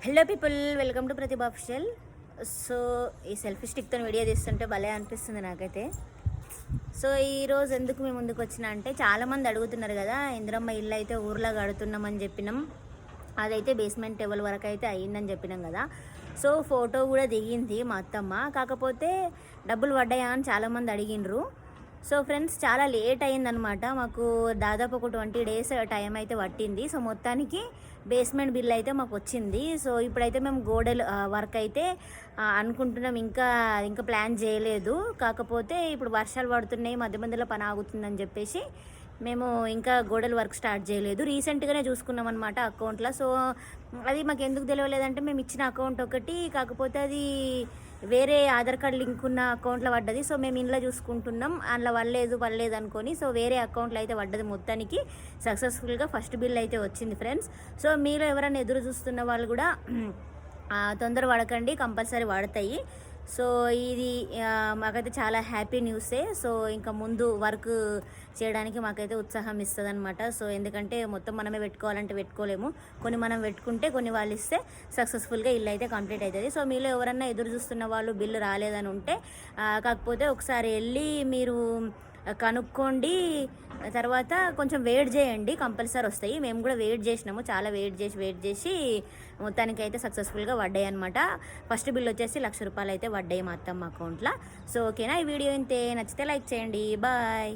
Hello people, welcome to Pratibha official. So ఈ selfie స్టిక్తో video తీస్తుంటే భలే అనిపిస్తుంది నాకైతే. సో ఈరోజు ఎందుకు మేము ముందుకు వచ్చినా అంటే, చాలామంది అడుగుతున్నారు కదా, ఇందిరమ్మ ఇల్లు అయితే ఊర్లో కడుతున్నామని చెప్పినాం, అదైతే బేస్మెంట్ లెవెల్ వరకు అయితే అయ్యిందని చెప్పినాం కదా. సో ఫోటో కూడా దిగింది మా అత్తమ్మ, కాకపోతే డబ్బులు పడ్డాయా అని చాలామంది అడిగినరు. సో ఫ్రెండ్స్, చాలా లేట్ అయిందనమాట. మాకు దాదాపు ఒక 20 days టైం అయితే పట్టింది. సో మొత్తానికి బేస్మెంట్ బిల్ అయితే మాకు వచ్చింది. సో ఇప్పుడైతే మేము గోడలు వర్క్ అయితే అనుకుంటున్నాం, ఇంకా ప్లాన్ చేయలేదు. కాకపోతే ఇప్పుడు వర్షాలు పడుతున్నాయి, మధ్య మధ్యలో పని ఆగుతుందని చెప్పేసి మేము ఇంకా గోడల వర్క్ స్టార్ట్ చేయలేదు. రీసెంట్గానే చూసుకున్నాం అనమాట అకౌంట్లో. సో అది మాకు ఎందుకు తెలియలేదంటే, మేము ఇచ్చిన అకౌంట్ ఒకటి, కాకపోతే అది వేరే ఆధార్ కార్డ్ లింక్ ఉన్న అకౌంట్లో పడ్డది. సో మేము ఇంట్లో చూసుకుంటున్నాం, అందులో పడలేదు అనుకొని. సో వేరే అకౌంట్లో అయితే పడ్డది. మొత్తానికి సక్సెస్ఫుల్గా ఫస్ట్ బిల్ అయితే వచ్చింది ఫ్రెండ్స్. సో మీలో ఎవరైనా ఎదురు చూస్తున్న వాళ్ళు కూడా తొందర పడకండి, కంపల్సరీ పడతాయి. సో ఇది మాకైతే చాలా హ్యాపీ న్యూసే. సో ఇంకా ముందు వర్క్ చేయడానికి మాకైతే ఉత్సాహం ఇస్తుంది అనమాట. సో ఎందుకంటే మొత్తం మనమే పెట్టుకోవాలంటే పెట్టుకోలేము, కొన్ని మనం పెట్టుకుంటే కొన్ని వాళ్ళు ఇస్తే సక్సెస్ఫుల్గా ఇల్లు అయితే కంప్లీట్ అవుతుంది. సో మీలో ఎవరన్నా ఎదురు చూస్తున్న వాళ్ళు బిల్లు రాలేదని ఉంటే, కాకపోతే ఒకసారి వెళ్ళి మీరు కనుక్కోండి, తర్వాత కొంచెం వెయిట్ చేయండి, కంపల్సరీ వస్తాయి. మేము కూడా వెయిట్ చేసినాము, చాలా వెయిట్ చేసి మొత్తానికి అయితే సక్సెస్ఫుల్గా పడ్డాయి అనమాట. ఫస్ట్ బిల్ వచ్చేసి 1,00,000 రూపాయలు అయితే పడ్డాయి మా అత్తమ్మ అకౌంట్లో. సో ఓకేనా, ఈ వీడియో ఇంతే, నచ్చితే లైక్ చేయండి, బాయ్.